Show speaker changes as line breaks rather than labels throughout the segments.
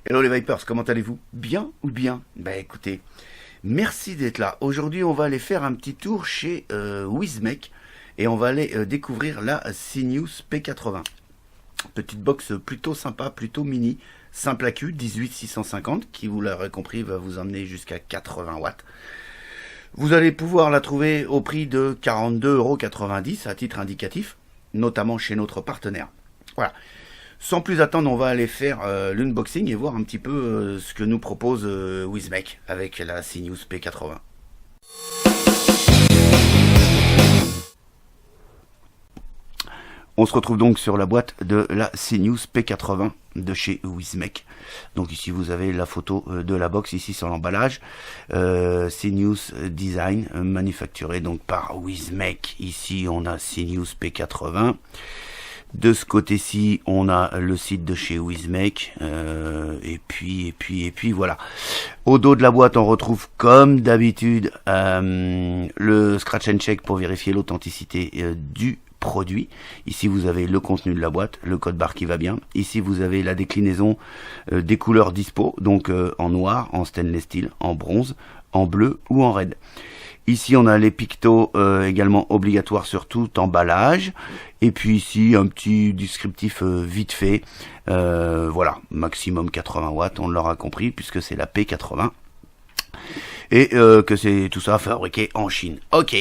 Hello les Vipers, comment allez-vous? Bien ou bien? Bah écoutez, merci d'être là. Aujourd'hui, on va aller faire un petit tour chez Wizmek et on va aller découvrir la Synews P80. Petite box plutôt sympa, plutôt mini, simple AQ 18650 qui, vous l'aurez compris, va vous emmener jusqu'à 80 watts. Vous allez pouvoir la trouver au prix de 42,90 € à titre indicatif, notamment chez notre partenaire. Voilà. Sans plus attendre, on va aller faire l'unboxing et voir un petit peu ce que nous propose Wizmek avec la Synews P80. On se retrouve donc sur la boîte de la Synews P80 de chez Wizmek. Donc ici vous avez la photo de la box ici sur l'emballage. Synews Design manufacturé donc par Wizmek. Ici on a Synews P80. De ce côté-ci, on a le site de chez Wizmek, et puis voilà. Au dos de la boîte, on retrouve comme d'habitude le scratch and check pour vérifier l'authenticité du produit. Ici, vous avez le contenu de la boîte, le code barre qui va bien. Ici, vous avez la déclinaison des couleurs dispo, donc en noir, en stainless steel, en bronze, en bleu ou en red. Ici, on a les pictos également obligatoires sur tout emballage. Et puis ici, un petit descriptif vite fait. Voilà, maximum 80 watts, on l'aura compris, puisque c'est la P80. Et que c'est tout ça fabriqué en Chine. Ok,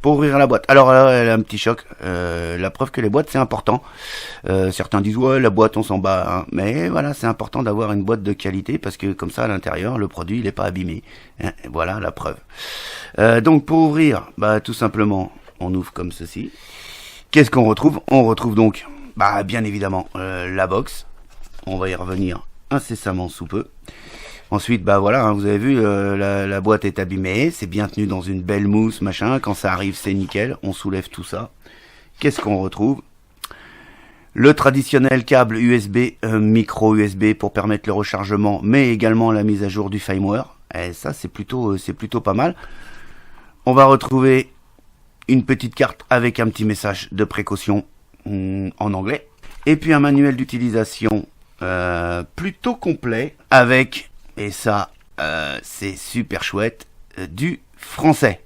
pour ouvrir la boîte. Alors là, elle a un petit choc. La preuve que les boîtes, c'est important. Certains disent, ouais, la boîte, on s'en bat. Hein. Mais voilà, c'est important d'avoir une boîte de qualité, parce que comme ça, à l'intérieur, le produit, il n'est pas abîmé. Hein, voilà la preuve. Donc pour ouvrir, bah, tout simplement, on ouvre comme ceci. Qu'est-ce qu'on retrouve? On retrouve donc, bah, bien évidemment, la box. On va y revenir incessamment sous peu. Ensuite, bah voilà, hein, vous avez vu, la boîte est abîmée, c'est bien tenu dans une belle mousse, machin. Quand ça arrive, c'est nickel. On soulève tout ça. Qu'est-ce qu'on retrouve? Le traditionnel câble USB, micro USB pour permettre le rechargement, mais également la mise à jour du firmware. Et ça, c'est plutôt pas mal. On va retrouver une petite carte avec un petit message de précaution en anglais. Et puis un manuel d'utilisation plutôt complet avec, et ça c'est super chouette, du français.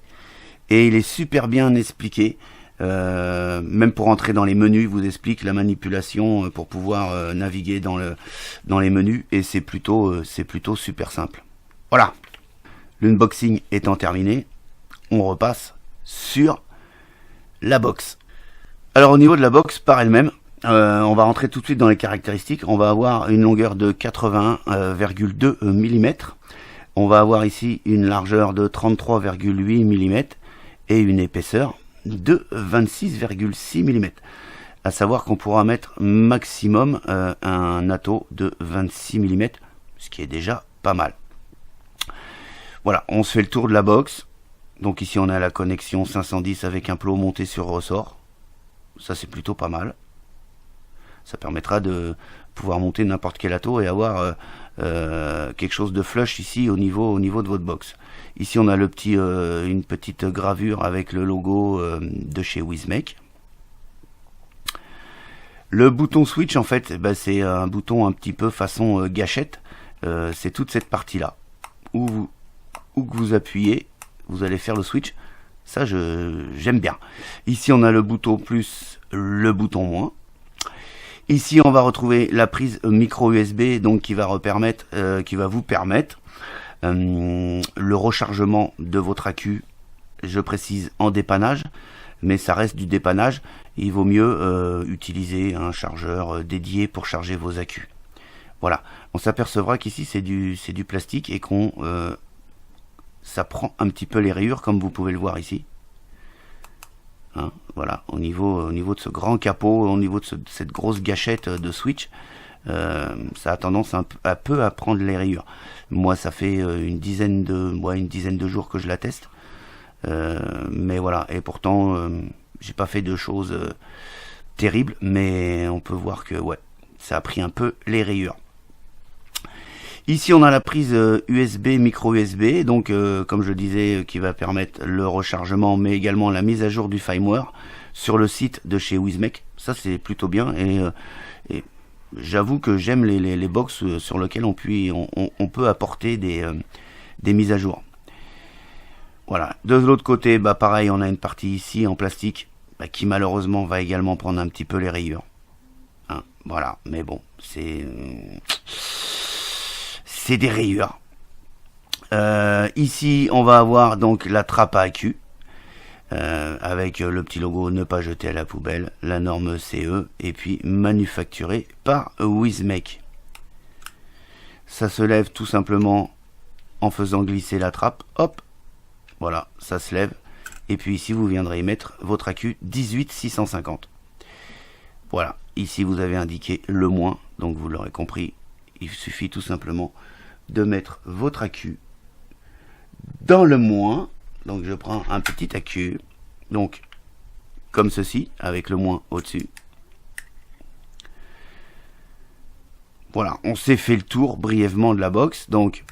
Et il est super bien expliqué. Même pour entrer dans les menus, il vous explique la manipulation pour pouvoir naviguer dans les menus. Et c'est plutôt super simple. Voilà. L'unboxing étant terminé, on repasse sur la box. Alors au niveau de la box par elle-même, on va rentrer tout de suite dans les caractéristiques. On va avoir une longueur de 81,2 mm. On va avoir ici une largeur de 33,8 mm et une épaisseur de 26,6 mm. À savoir qu'on pourra mettre maximum un atto de 26 mm, ce qui est déjà pas mal. Voilà, on se fait le tour de la box. Donc ici on a la connexion 510 avec un plot monté sur ressort. Ça c'est plutôt pas mal. Ça permettra de pouvoir monter n'importe quel atto et avoir quelque chose de flush ici au niveau de votre box. Ici on a une petite gravure avec le logo de chez Wizmek. Le bouton switch en fait, bah, c'est un bouton un petit peu façon gâchette. C'est toute cette partie là où que vous appuyez, vous allez faire le switch. Ça j'aime bien. Ici on a le bouton plus, le bouton moins. Ici on va retrouver la prise micro USB, donc qui va vous permettre le rechargement de votre AQ. Je précise en dépannage, mais ça reste du dépannage. Il vaut mieux utiliser un chargeur dédié pour charger vos AQ. Voilà, on s'apercevra qu'ici c'est du plastique et qu'on ça prend un petit peu les rayures comme vous pouvez le voir ici. Hein, voilà, au niveau de ce grand capot, au niveau de cette grosse gâchette de switch, ça a tendance un peu à prendre les rayures. Moi ça fait une dizaine de jours que je la teste. Mais voilà, et pourtant j'ai pas fait de choses terribles, mais on peut voir que ouais, ça a pris un peu les rayures. Ici on a la prise USB, micro USB, donc comme je le disais, qui va permettre le rechargement mais également la mise à jour du firmware sur le site de chez Wizmek. Ça c'est plutôt bien et j'avoue que j'aime les box sur lesquelles on peut apporter des mises à jour. Voilà. De l'autre côté, bah pareil, on a une partie ici en plastique qui malheureusement va également prendre un petit peu les rayures. Hein, voilà. Mais bon, c'est des rayures. Ici, on va avoir donc la trappe à accu. Avec le petit logo ne pas jeter à la poubelle, la norme CE, et puis manufacturé par Wismec. Ça se lève tout simplement en faisant glisser la trappe, hop, voilà, ça se lève, et puis ici vous viendrez y mettre votre accu 18650. Voilà, ici vous avez indiqué le moins, donc vous l'aurez compris, il suffit tout simplement de mettre votre accu dans le moins. Donc je prends un petit accu, donc comme ceci, avec le moins au-dessus. Voilà, on s'est fait le tour brièvement de la box, donc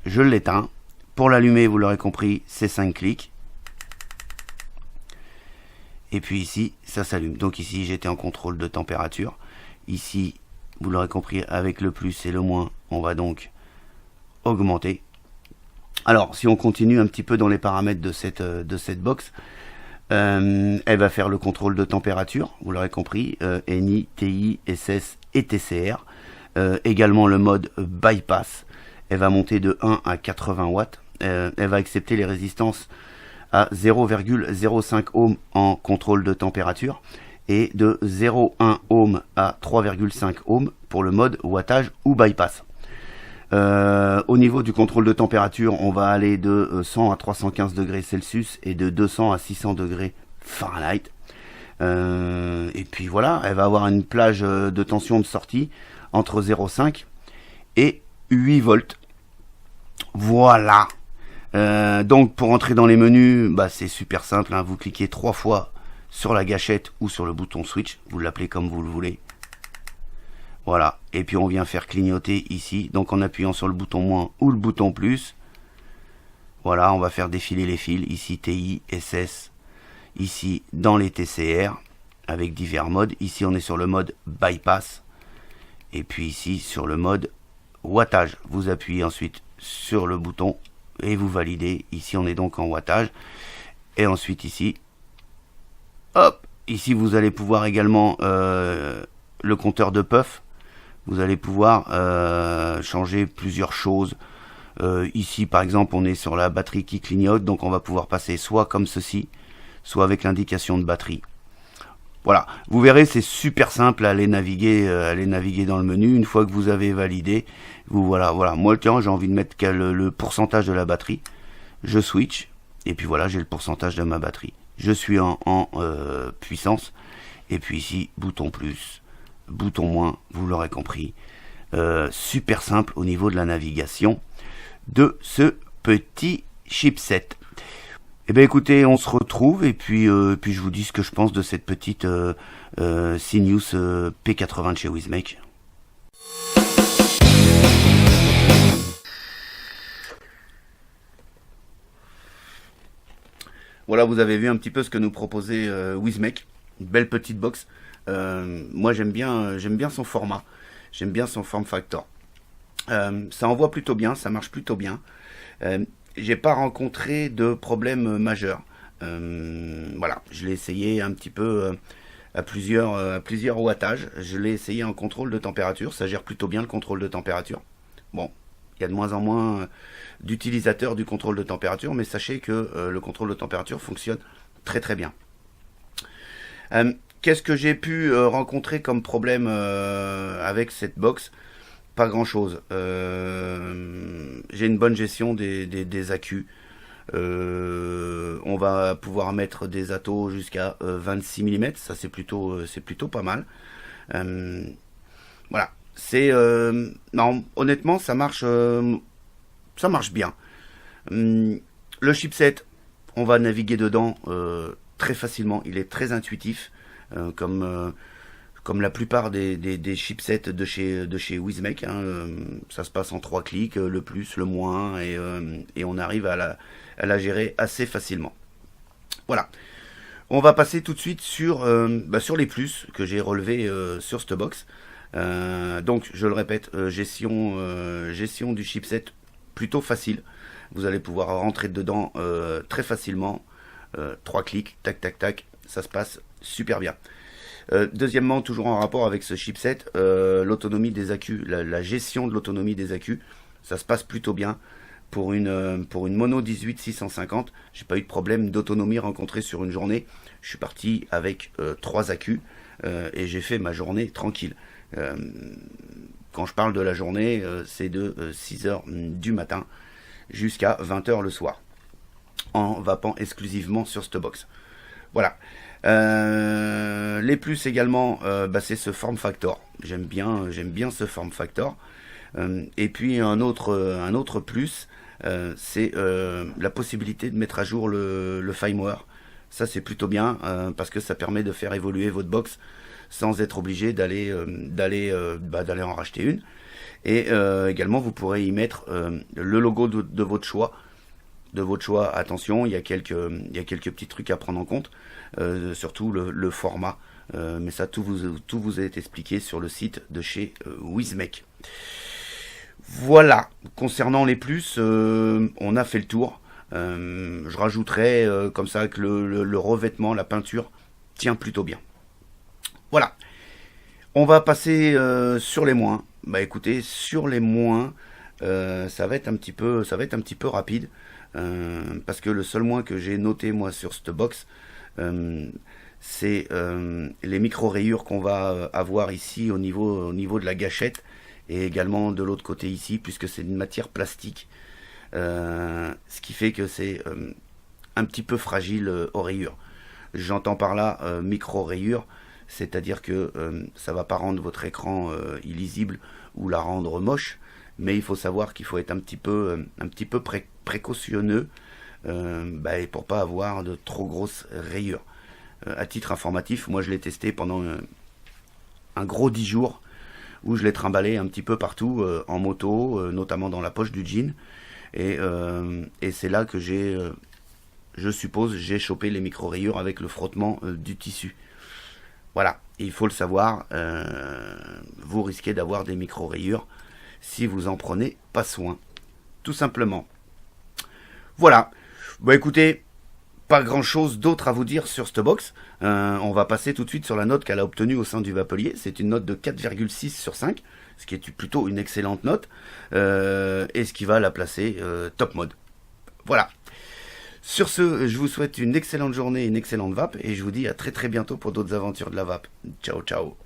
je l'éteins. Pour l'allumer, vous l'aurez compris, c'est 5 clics. Et puis ici, ça s'allume. Donc ici, j'étais en contrôle de température. Ici, vous l'aurez compris, avec le plus et le moins, on va donc augmenter. Alors, si on continue un petit peu dans les paramètres de cette box, elle va faire le contrôle de température, vous l'aurez compris, NI, TI, SS et TCR. Également le mode bypass, elle va monter de 1 à 80 watts. Elle va accepter les résistances à 0,05 ohm en contrôle de température et de 0,1 ohm à 3,5 ohm pour le mode wattage ou bypass. Au niveau du contrôle de température, on va aller de 100 à 315 degrés Celsius et de 200 à 600 degrés Fahrenheit. Et puis voilà, elle va avoir une plage de tension de sortie entre 0,5 et 8 volts. Voilà. Donc pour entrer dans les menus, bah, c'est super simple, hein. Vous cliquez 3 fois sur la gâchette ou sur le bouton switch, vous l'appelez comme vous le voulez. Voilà, et puis on vient faire clignoter ici, donc en appuyant sur le bouton moins ou le bouton plus. Voilà, on va faire défiler les fils, ici TI, SS, ici dans les TCR, avec divers modes. Ici on est sur le mode bypass, et puis ici sur le mode wattage. Vous appuyez ensuite sur le bouton et vous validez. Ici on est donc en wattage, et ensuite ici, hop, ici vous allez pouvoir également le compteur de puff. Vous allez pouvoir changer plusieurs choses. Ici, par exemple, on est sur la batterie qui clignote, donc on va pouvoir passer soit comme ceci, soit avec l'indication de batterie. Voilà, vous verrez, c'est super simple à aller naviguer dans le menu. Une fois que vous avez validé, voilà. Moi, tiens, j'ai envie de mettre le pourcentage de la batterie. Je switch, et puis voilà, j'ai le pourcentage de ma batterie. Je suis en puissance, et puis ici, bouton plus. Bouton moins, vous l'aurez compris. Super simple au niveau de la navigation de ce petit chipset. Eh bien écoutez, on se retrouve et puis je vous dis ce que je pense de cette petite Synews P80 de chez Wismec. Voilà, vous avez vu un petit peu ce que nous proposait Wismec. Une belle petite box. Moi j'aime bien son format, j'aime bien son form factor. Ça envoie plutôt bien, ça marche plutôt bien. J'ai pas rencontré de problème majeur. Voilà, je l'ai essayé un petit peu à plusieurs wattages. Je l'ai essayé en contrôle de température, ça gère plutôt bien le contrôle de température. Bon, il y a de moins en moins d'utilisateurs du contrôle de température, mais sachez que le contrôle de température fonctionne très très bien. Qu'est-ce que j'ai pu rencontrer comme problème avec cette box? Pas grand chose. J'ai une bonne gestion des accus. On va pouvoir mettre des atos jusqu'à 26 mm. Ça c'est plutôt pas mal. Voilà. Non, honnêtement ça marche bien. Le chipset, on va naviguer dedans très facilement. Il est très intuitif. Comme la plupart des chipsets de chez Wismec, hein, ça se passe en 3 clics, le plus, le moins, et on arrive à la gérer assez facilement. Voilà. On va passer tout de suite sur les plus que j'ai relevés sur cette box. Donc, je le répète, gestion du chipset plutôt facile. Vous allez pouvoir rentrer dedans très facilement. 3 clics, tac, tac, tac, ça se passe super bien. Deuxièmement, toujours en rapport avec ce chipset, l'autonomie des accus, la gestion de l'autonomie des accus, ça se passe plutôt bien. Pour une mono 18650, j'ai pas eu de problème d'autonomie rencontré sur une journée. Je suis parti avec 3 accus et j'ai fait ma journée tranquille. Quand je parle de la journée, c'est de 6h du matin jusqu'à 20h le soir, en vapant exclusivement sur cette box. Voilà. Les plus également, c'est ce form factor. J'aime bien ce form factor. Et puis un autre plus, c'est la possibilité de mettre à jour le firmware. Ça c'est plutôt bien parce que ça permet de faire évoluer votre box sans être obligé d'aller en racheter une. Et également vous pourrez y mettre le logo de votre choix. Attention, il y a quelques petits trucs à prendre en compte, surtout le format. Mais ça, tout vous est expliqué sur le site de chez Wizmek. Voilà, concernant les plus, on a fait le tour. Je rajouterai comme ça que le revêtement, la peinture, tient plutôt bien. Voilà, on va passer sur les moins. Bah écoutez, sur les moins, ça va être un petit peu rapide. Parce que le seul moins que j'ai noté moi sur cette box, c'est les micro rayures qu'on va avoir ici au niveau de la gâchette et également de l'autre côté ici, puisque c'est une matière plastique, ce qui fait que c'est un petit peu fragile aux rayures. J'entends par là micro rayures, c'est-à-dire que ça va pas rendre votre écran illisible ou la rendre moche, mais il faut savoir qu'il faut être un petit peu précautionneux et pour pas avoir de trop grosses rayures. À titre informatif, moi je l'ai testé pendant un gros 10 jours où je l'ai trimballé un petit peu partout en moto, notamment dans la poche du jean, et c'est là que je suppose j'ai chopé les micro rayures avec le frottement du tissu. Voilà, il faut le savoir, vous risquez d'avoir des micro rayures si vous en prenez pas soin, tout simplement. Voilà, écoutez, pas grand chose d'autre à vous dire sur cette box. On va passer tout de suite sur la note qu'elle a obtenue au sein du Vapelier. C'est une note de 4,6 sur 5, ce qui est plutôt une excellente note, et ce qui va la placer top mode. Voilà. Sur ce, je vous souhaite une excellente journée, une excellente vape, et je vous dis à très très bientôt pour d'autres aventures de la vape. Ciao ciao.